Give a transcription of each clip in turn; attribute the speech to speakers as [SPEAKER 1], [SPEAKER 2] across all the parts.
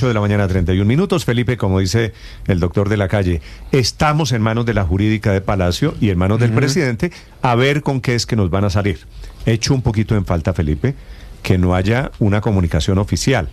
[SPEAKER 1] 8 de la mañana, 31 minutos. Felipe, como dice el doctor de la calle, estamos en manos de la jurídica de Palacio y en manos del presidente a ver con qué es que nos van a salir. Echo un poquito en falta, Felipe, que no haya una comunicación oficial.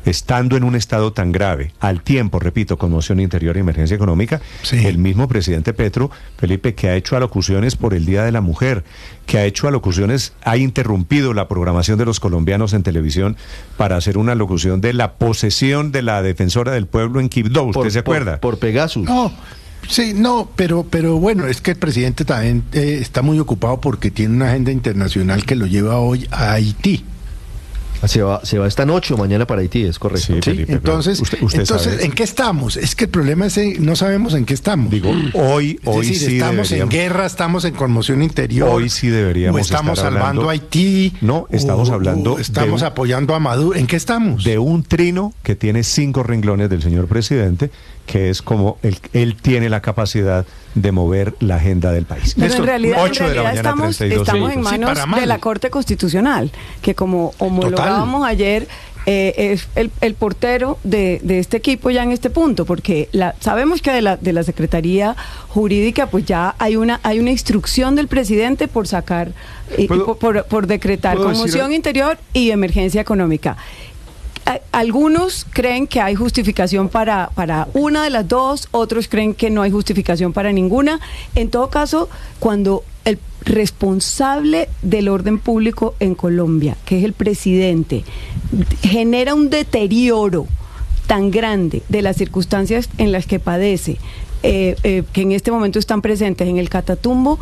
[SPEAKER 1] Estando en un estado tan grave, al tiempo, repito, conmoción interior y emergencia económica, sí. El mismo presidente Petro, Felipe, que ha hecho alocuciones por el Día de la Mujer, que ha hecho alocuciones, ha interrumpido la programación de los colombianos en televisión para hacer una alocución de la posesión de la defensora del pueblo en Quibdó, ¿usted se acuerda?
[SPEAKER 2] Por Pegasus.
[SPEAKER 3] No. Sí, no, pero bueno, es que el presidente también está muy ocupado porque tiene una agenda internacional que lo lleva hoy a Haití.
[SPEAKER 2] Se va esta noche o mañana para Haití, es correcto.
[SPEAKER 3] Sí, Felipe, entonces, ¿en qué estamos? Es que el problema es que no sabemos en qué estamos.
[SPEAKER 1] Digo, hoy
[SPEAKER 3] decir,
[SPEAKER 1] sí
[SPEAKER 3] estamos en guerra, estamos en conmoción interior.
[SPEAKER 1] Hoy sí deberíamos
[SPEAKER 3] o estamos
[SPEAKER 1] estar
[SPEAKER 3] salvando
[SPEAKER 1] hablando,
[SPEAKER 3] a Haití.
[SPEAKER 1] No, estamos hablando.
[SPEAKER 3] Estamos apoyando a Maduro. ¿En qué estamos?
[SPEAKER 1] De un trino que tiene 5 renglones del señor presidente, que es como él tiene la capacidad de mover la agenda del país.
[SPEAKER 4] Pero en realidad,
[SPEAKER 1] 8 de la mañana,
[SPEAKER 4] estamos
[SPEAKER 1] 32
[SPEAKER 4] en manos de la Corte Constitucional, que como homologábamos ayer, es el portero de este equipo ya en este punto, porque sabemos que de la Secretaría Jurídica pues ya hay una instrucción del presidente por sacar, por decretar conmoción interior y emergencia económica. Algunos creen que hay justificación para una de las dos, otros creen que no hay justificación para ninguna. En todo caso, cuando el responsable del orden público en Colombia, que es el presidente, genera un deterioro tan grande de las circunstancias en las que padece, que en este momento están presentes en el Catatumbo,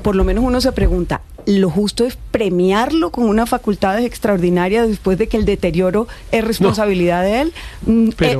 [SPEAKER 4] por lo menos uno se pregunta, ¿lo justo es premiarlo con unas facultades extraordinarias después de que el deterioro es responsabilidad de él?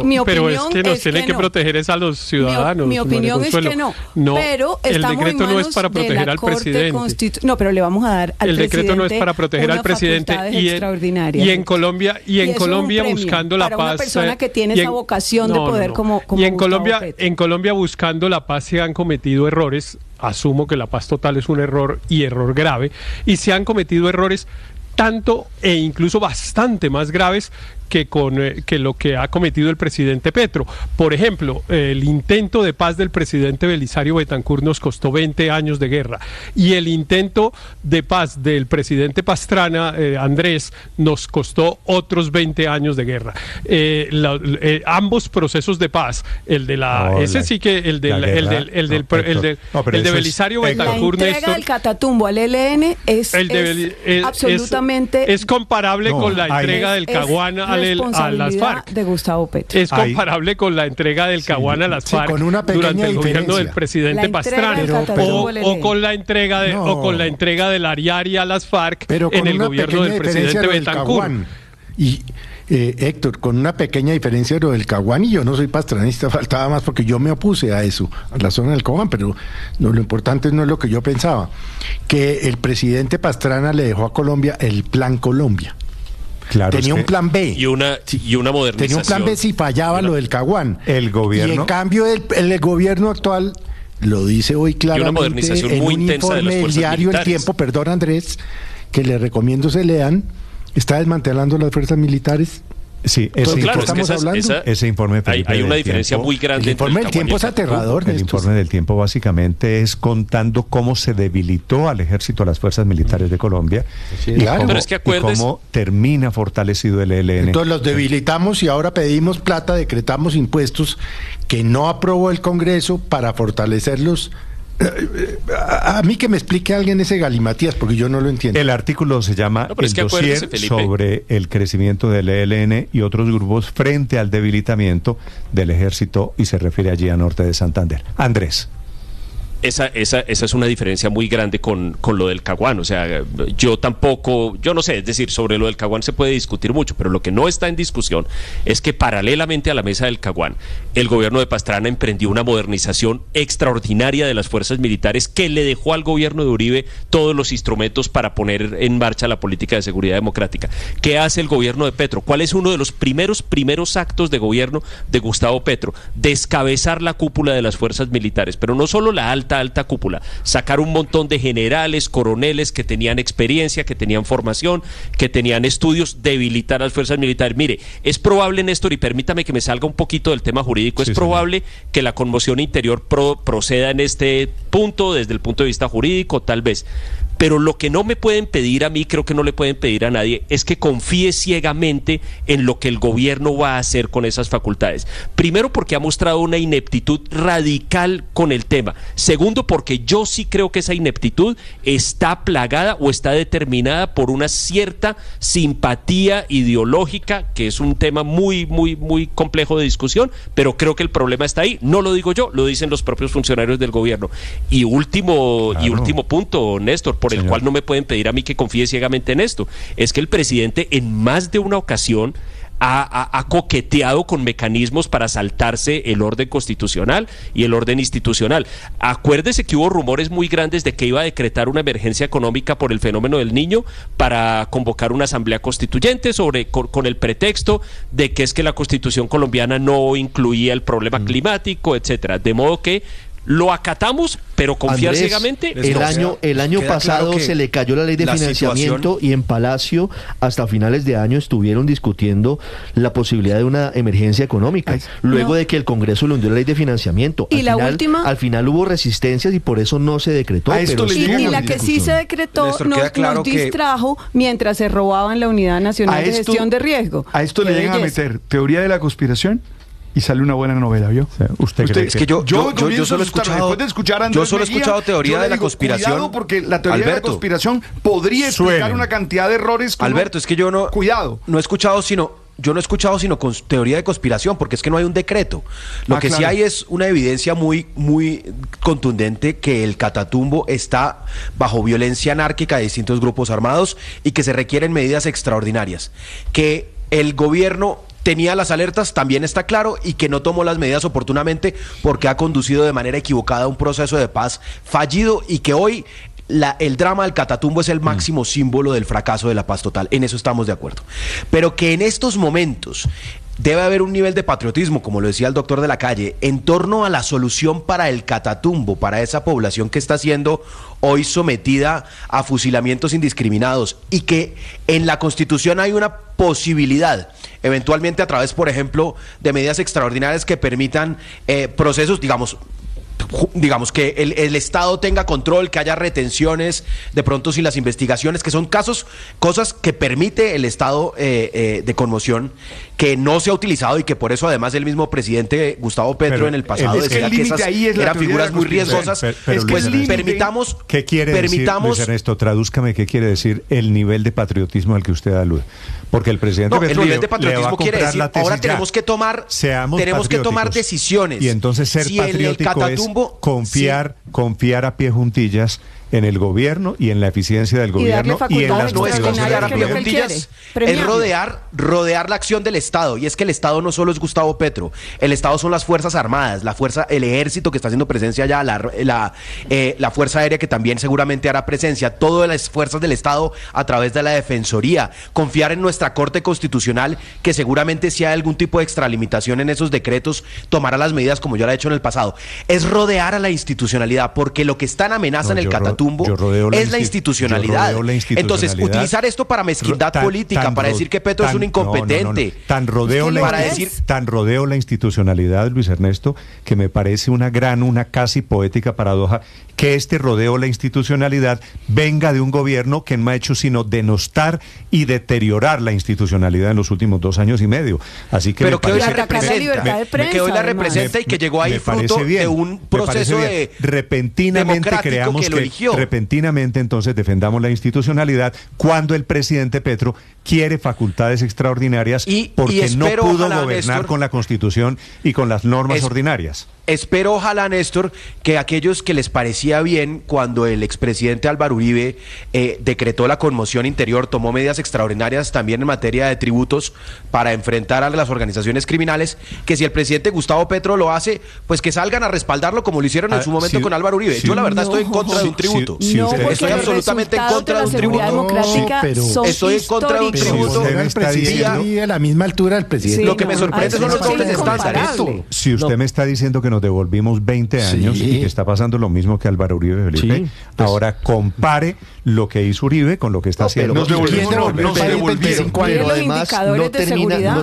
[SPEAKER 5] Mi opinión es que nos tiene que proteger es a los ciudadanos.
[SPEAKER 4] Mi opinión es que no, pero
[SPEAKER 5] el decreto no es para proteger al presidente.
[SPEAKER 4] No, pero le vamos a dar al presidente.
[SPEAKER 5] El decreto no es para proteger al presidente y en Colombia buscando la paz.
[SPEAKER 4] Para una persona que tiene esa vocación de poder como
[SPEAKER 5] y en Colombia buscando la paz se han cometido errores. Asumo que la paz total es un error y error grave, y se han cometido errores tanto e incluso bastante más graves que lo que ha cometido el presidente Petro. Por ejemplo, el intento de paz del presidente Belisario Betancur nos costó 20 años de guerra, y el intento de paz del presidente Pastrana, Andrés, nos costó otros 20 años de guerra. Ambos procesos de paz, el de Belisario Betancur,
[SPEAKER 4] la entrega del Catatumbo al ELN es absolutamente
[SPEAKER 5] es comparable con la entrega del Caguán a las FARC.
[SPEAKER 4] De Gustavo Petro.
[SPEAKER 5] Es comparable con la entrega del Caguán a las FARC durante el gobierno del presidente Pastrana, o con la entrega del Ariari a las FARC en el gobierno del presidente Betancur.
[SPEAKER 3] Y Héctor, con una pequeña diferencia de lo del Caguán, y yo no soy pastranista, faltaba más porque yo me opuse a eso, a la zona del Caguán, pero lo importante no es lo que yo pensaba, que el presidente Pastrana le dejó a Colombia el Plan Colombia. Claro, tenía un plan B
[SPEAKER 6] y una modernización.
[SPEAKER 3] Tenía un plan B si fallaba lo del Caguán.
[SPEAKER 1] El gobierno.
[SPEAKER 3] Y en cambio el gobierno actual lo dice hoy claramente en un informe del diario El Tiempo, perdón Andrés, que le recomiendo se lean, está desmantelando las fuerzas militares.
[SPEAKER 1] Sí, ese informe
[SPEAKER 6] hay una diferencia muy grande.
[SPEAKER 3] El informe del Tiempo es aterrador.
[SPEAKER 1] El informe del Tiempo básicamente es contando cómo se debilitó al ejército, a las fuerzas militares de Colombia, cómo termina fortalecido el ELN.
[SPEAKER 3] Entonces los debilitamos y ahora pedimos plata, decretamos impuestos que no aprobó el Congreso para fortalecerlos. A mí que me explique alguien ese galimatías, porque yo no lo entiendo.
[SPEAKER 1] El artículo se llama El dossier sobre el crecimiento del ELN y otros grupos frente al debilitamiento del ejército, y se refiere allí a norte de Santander. Andrés.
[SPEAKER 6] Esa es una diferencia muy grande con lo del Caguán. O sea, yo no sé, es decir, sobre lo del Caguán se puede discutir mucho, pero lo que no está en discusión es que paralelamente a la mesa del Caguán, el gobierno de Pastrana emprendió una modernización extraordinaria de las fuerzas militares que le dejó al gobierno de Uribe todos los instrumentos para poner en marcha la política de seguridad democrática. ¿Qué hace el gobierno de Petro? ¿Cuál es uno de los primeros actos de gobierno de Gustavo Petro? Descabezar la cúpula de las fuerzas militares, pero no solo la alta alta cúpula, sacar un montón de generales, coroneles que tenían experiencia, que tenían formación, que tenían estudios, debilitar a las fuerzas militares. Mire, es probable, Néstor, y permítame que me salga un poquito del tema jurídico, es probable que la conmoción interior proceda en este punto, desde el punto de vista jurídico, tal vez. Pero lo que no me pueden pedir a mí, creo que no le pueden pedir a nadie, es que confíe ciegamente en lo que el gobierno va a hacer con esas facultades. Primero, porque ha mostrado una ineptitud radical con el tema. Segundo, porque yo sí creo que esa ineptitud está plagada o está determinada por una cierta simpatía ideológica, que es un tema muy, muy, muy complejo de discusión, pero creo que el problema está ahí. No lo digo yo, lo dicen los propios funcionarios del gobierno. Y último punto, Néstor, por el cual no me pueden pedir a mí que confíe ciegamente en esto, es que el presidente en más de una ocasión ha coqueteado con mecanismos para saltarse el orden constitucional y el orden institucional. Acuérdese que hubo rumores muy grandes de que iba a decretar una emergencia económica por el fenómeno del Niño para convocar una asamblea constituyente con el pretexto de que es que la Constitución colombiana no incluía el problema climático, etcétera. De modo que lo acatamos, pero confiar
[SPEAKER 2] Andrés,
[SPEAKER 6] ciegamente.
[SPEAKER 2] El año pasado
[SPEAKER 7] claro
[SPEAKER 2] se le cayó la ley de financiamiento y en Palacio hasta finales de año estuvieron discutiendo la posibilidad de una emergencia económica, luego de que el Congreso le hundió la ley de financiamiento.
[SPEAKER 4] Y al
[SPEAKER 2] final hubo resistencias y por eso no se decretó.
[SPEAKER 4] Y la que sí se decretó
[SPEAKER 7] Néstor,
[SPEAKER 4] nos distrajo mientras se robaban la Unidad Nacional de Gestión de Riesgo.
[SPEAKER 8] A esto le llegan a meter teoría de la conspiración y sale una buena novela, ¿vio?
[SPEAKER 1] O sea, ¿usted cree
[SPEAKER 7] es que yo solo he escuchado, teoría de la conspiración.
[SPEAKER 8] Cuidado, porque la teoría de la conspiración podría explicar una cantidad de errores.
[SPEAKER 7] Alberto, es que yo no he escuchado sino con teoría de conspiración, porque es que no hay un decreto. Lo que sí hay es una evidencia muy, muy contundente que el Catatumbo está bajo violencia anárquica de distintos grupos armados y que se requieren medidas extraordinarias. Que el gobierno tenía las alertas, también está claro, y que no tomó las medidas oportunamente porque ha conducido de manera equivocada un proceso de paz fallido y que hoy el drama del Catatumbo es el máximo símbolo del fracaso de la paz total. En eso estamos de acuerdo. Pero que en estos momentos debe haber un nivel de patriotismo, como lo decía el doctor de la Calle, en torno a la solución para el Catatumbo, para esa población que está siendo hoy sometida a fusilamientos indiscriminados, y que en la Constitución hay una posibilidad, eventualmente a través, por ejemplo, de medidas extraordinarias que permitan procesos, digamos que el Estado tenga control, que haya retenciones, de pronto sin las investigaciones, que son cosas que permite el estado de conmoción, que no se ha utilizado y que por eso además el mismo presidente Gustavo Petro en el pasado decía que esas eran figuras muy riesgosas. Pues permitamos...
[SPEAKER 1] ¿Qué quiere decir, Luis Ernesto? Tradúzcame qué quiere decir el nivel de patriotismo al que usted alude. Porque el presidente Petro
[SPEAKER 7] el nivel de patriotismo quiere decir, ahora tenemos que tomar decisiones.
[SPEAKER 1] Y entonces ser patriótico es confiar a pie juntillas en el gobierno y en la eficiencia del gobierno y en las
[SPEAKER 7] no es confiar a pie juntillas, es rodear la acción del Estado. Y es que el Estado no solo es Gustavo Petro, el Estado son las Fuerzas Armadas, el Ejército que está haciendo presencia allá, la Fuerza Aérea que también seguramente hará presencia, todas las fuerzas del Estado a través de la Defensoría, confiar en nuestra Corte Constitucional que seguramente si hay algún tipo de extralimitación en esos decretos tomará las medidas como ya lo ha hecho en el pasado. Es rodear a la institucionalidad, porque lo que está en amenaza en el Catatumbo es la institucionalidad. Entonces, utilizar esto para mezquindad política, para decir que Petro es un incompetente.
[SPEAKER 1] Tan rodeo la institucionalidad, Luis Ernesto, que me parece una casi poética paradoja, que este rodeo la institucionalidad venga de un gobierno que no ha hecho sino denostar y deteriorar la institucionalidad en los últimos 2 años y medio. Así que
[SPEAKER 7] pero que hoy se representa y que llegó ahí fruto de un proceso de
[SPEAKER 1] repentinamente creamos que repentinamente entonces defendamos la institucionalidad cuando el presidente Petro quiere facultades extraordinarias porque no pudo gobernar, Néstor, con la Constitución y con las normas ordinarias.
[SPEAKER 7] Espero, ojalá, Néstor, que aquellos que les parecía bien cuando el expresidente Álvaro Uribe decretó la conmoción interior, tomó medidas extraordinarias también en materia de tributos para enfrentar a las organizaciones criminales, que si el presidente Gustavo Petro lo hace, pues que salgan a respaldarlo como lo hicieron en su momento con Álvaro Uribe. Yo la verdad estoy en contra de un tributo. Estoy absolutamente en contra de un tributo. Estoy en contra de un tributo.
[SPEAKER 3] A la misma altura del presidente.
[SPEAKER 7] Lo que me sorprende son los dobles estándares.
[SPEAKER 1] Si usted me está diciendo que nos devolvimos 20 años y que está pasando lo mismo que Álvaro Uribe, Felipe.
[SPEAKER 2] Sí, pues,
[SPEAKER 1] ahora compare lo que hizo Uribe con lo que está haciendo.
[SPEAKER 8] nos devolvieron.
[SPEAKER 2] Pero además no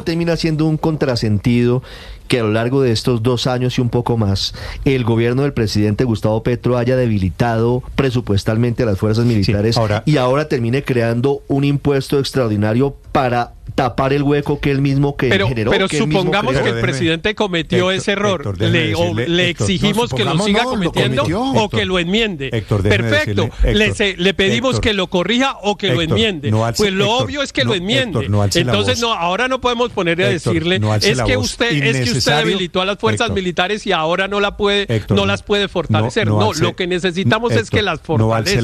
[SPEAKER 2] termina siendo un contrasentido que a lo largo de estos 2 años y un poco más, el gobierno del presidente Gustavo Petro haya debilitado presupuestalmente a las fuerzas militares y ahora termine creando un impuesto extraordinario para tapar el hueco que él mismo generó.
[SPEAKER 5] Pero supongamos que el presidente cometió ese error. Le exigimos que lo siga cometiendo o que lo enmiende. Perfecto. Le pedimos que lo corrija o que lo enmiende. Pues lo obvio es que lo enmiende. Entonces ahora no podemos poner a decirle es que usted debilitó a las fuerzas militares y ahora no las puede fortalecer. Lo que necesitamos es que las fortalezca.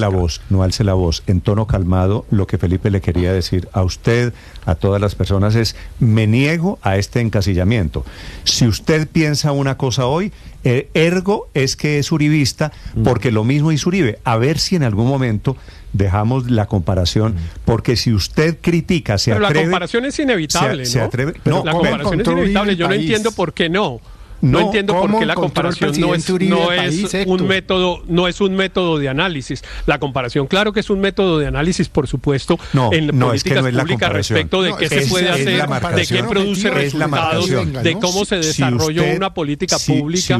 [SPEAKER 1] No alce la voz. En tono calmado, lo que Felipe le quería decir a usted, a todas las personas, es: me niego a este encasillamiento. Si usted piensa una cosa hoy, ergo es que es uribista, porque lo mismo hizo Uribe. A ver si en algún momento dejamos la comparación, porque si usted critica,
[SPEAKER 5] pero la comparación es inevitable, ¿no? La comparación es inevitable. Yo no entiendo por qué no. No entiendo por qué la comparación no es un método de análisis. La comparación, claro que es un método de análisis, por supuesto, en políticas públicas respecto de qué se puede hacer, de qué produce resultados, de cómo se desarrolló una política pública.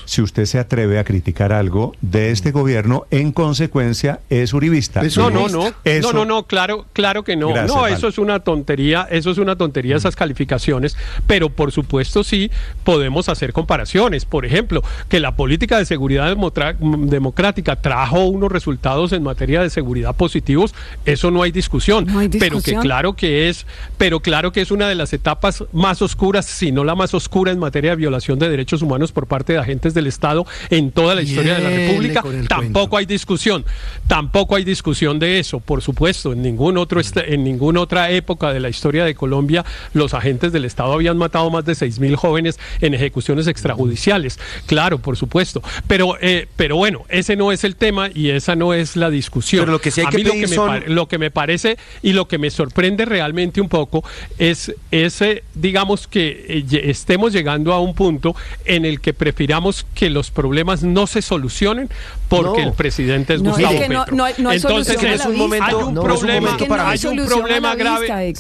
[SPEAKER 1] Si usted se atreve a criticar algo de este gobierno, en consecuencia es uribista.
[SPEAKER 5] No, claro que no.
[SPEAKER 1] Gracias,
[SPEAKER 5] eso es una tontería, esas calificaciones, pero por supuesto sí podemos hacer comparaciones. Por ejemplo, que la política de seguridad democrática trajo unos resultados en materia de seguridad positivos, eso no hay discusión. Pero claro que es una de las etapas más oscuras, si no la más oscura, en materia de violación de derechos humanos por parte de agentes del Estado en toda la historia de la República. Tampoco hay discusión de eso, por supuesto. En ninguna otra época de la historia de Colombia los agentes del Estado habían matado más de 6.000 jóvenes en ejecuciones extrajudiciales. Claro, por supuesto. Pero bueno, ese no es el tema y esa no es la discusión.
[SPEAKER 7] Pero lo que sí hay que pedir
[SPEAKER 5] lo que me parece y lo que me sorprende realmente un poco es digamos que estemos llegando a un punto en el que prefiramos que los problemas no se solucionen porque el presidente es Gustavo Petro. Entonces
[SPEAKER 7] hay un
[SPEAKER 5] problema grave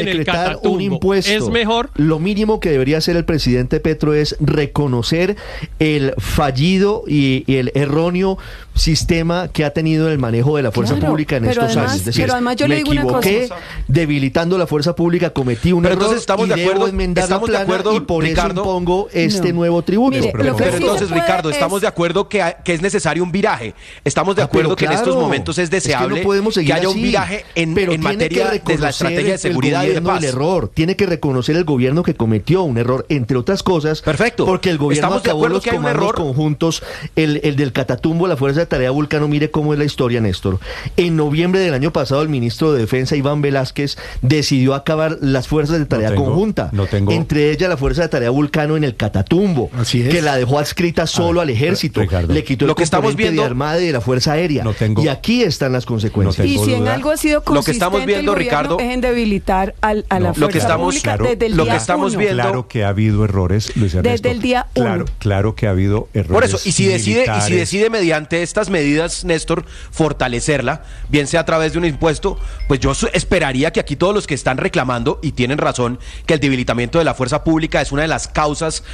[SPEAKER 5] en el Catatumbo. Es mejor.
[SPEAKER 2] Lo mínimo que debería hacer el presidente Petro es reconocer el fallido y el erróneo sistema que ha tenido el manejo de la fuerza pública en estos años. Es decir,
[SPEAKER 4] pero además yo le digo una cosa.
[SPEAKER 2] Debilitando la fuerza pública, cometí un error debo enmendar la plana y por eso impongo este nuevo tributo.
[SPEAKER 7] Pero entonces, Ricardo, estamos de acuerdo que es necesario un viraje. Estamos de acuerdo que en estos momentos es deseable que haya un viraje en materia de la estrategia de seguridad y de paz.
[SPEAKER 2] Tiene que reconocer el gobierno que cometió un error, entre otras cosas.
[SPEAKER 7] Perfecto.
[SPEAKER 2] Porque el gobierno acabó los comandos conjuntos, el del Catatumbo, la Fuerza de Tarea Vulcano. Mire cómo es la historia, Néstor. En noviembre del año pasado, el ministro de Defensa, Iván Velázquez, decidió acabar las fuerzas de tarea conjunta. Entre ellas la Fuerza de Tarea Vulcano en el Catatumbo, que la dejó adscrita solo al ejército.
[SPEAKER 1] Ricardo,
[SPEAKER 2] le quitó el componente de Armada y de la Fuerza Aérea. Y aquí están las consecuencias.
[SPEAKER 4] Y si en algo ha sido consistente,
[SPEAKER 7] lo que estamos viendo, Ricardo,
[SPEAKER 4] es en debilitar a la fuerza pública desde el día 1.
[SPEAKER 1] Claro que ha habido errores, Luis Ernesto.
[SPEAKER 4] Desde el día 1.
[SPEAKER 1] Claro que ha habido errores.
[SPEAKER 7] Por eso, y si decide mediante estas medidas, Néstor, fortalecerla, bien sea a través de un impuesto, pues yo esperaría que aquí todos los que están reclamando, y tienen razón, que el debilitamiento de la fuerza pública es una de las causas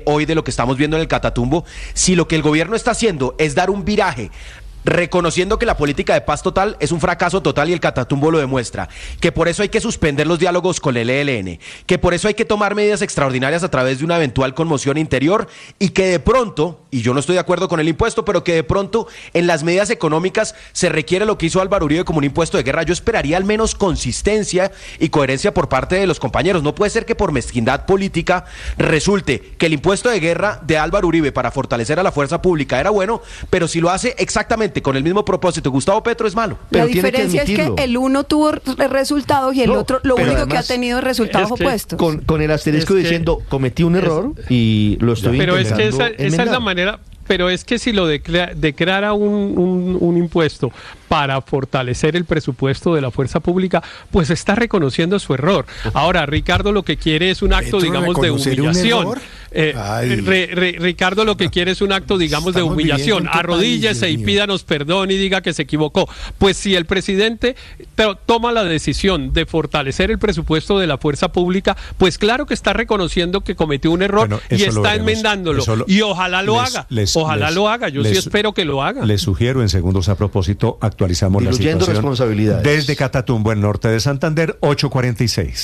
[SPEAKER 7] hoy de lo que estamos viendo en el Catatumbo, si lo que el gobierno está haciendo es dar un viraje, reconociendo que la política de paz total es un fracaso total y el Catatumbo lo demuestra, que por eso hay que suspender los diálogos con el ELN, que por eso hay que tomar medidas extraordinarias a través de una eventual conmoción interior y que de pronto, y yo no estoy de acuerdo con el impuesto, pero que de pronto en las medidas económicas se requiere lo que hizo Álvaro Uribe como un impuesto de guerra. Yo esperaría al menos consistencia y coherencia por parte de los compañeros. No puede ser que por mezquindad política resulte que el impuesto de guerra de Álvaro Uribe para fortalecer a la fuerza pública era bueno, pero si lo hace exactamente con el mismo propósito Gustavo Petro es malo.
[SPEAKER 4] La diferencia es que el uno tuvo resultados y el otro lo único además, que ha tenido resultados opuestos.
[SPEAKER 2] Con el asterisco diciendo cometí un error y lo estoy
[SPEAKER 5] intentando. Pero es que esa es la manera. pero es que si lo declara un impuesto para fortalecer el presupuesto de la fuerza pública, pues está reconociendo su error. Ahora, Ricardo lo que quiere es un acto, digamos, de humillación. Ricardo lo que quiere es un acto, digamos, de humillación. Arrodíllese y pídanos perdón y diga que se equivocó. Pues si el presidente toma la decisión de fortalecer el presupuesto de la fuerza pública, pues claro que está reconociendo que cometió un error y está enmendándolo. Y ojalá lo haga. Ojalá lo haga. Yo sí espero que lo haga.
[SPEAKER 1] Les sugiero, en segundos a propósito, actualizamos la situación.
[SPEAKER 2] Responsabilidades.
[SPEAKER 1] Desde Catatumbo, en norte de Santander, 8:46.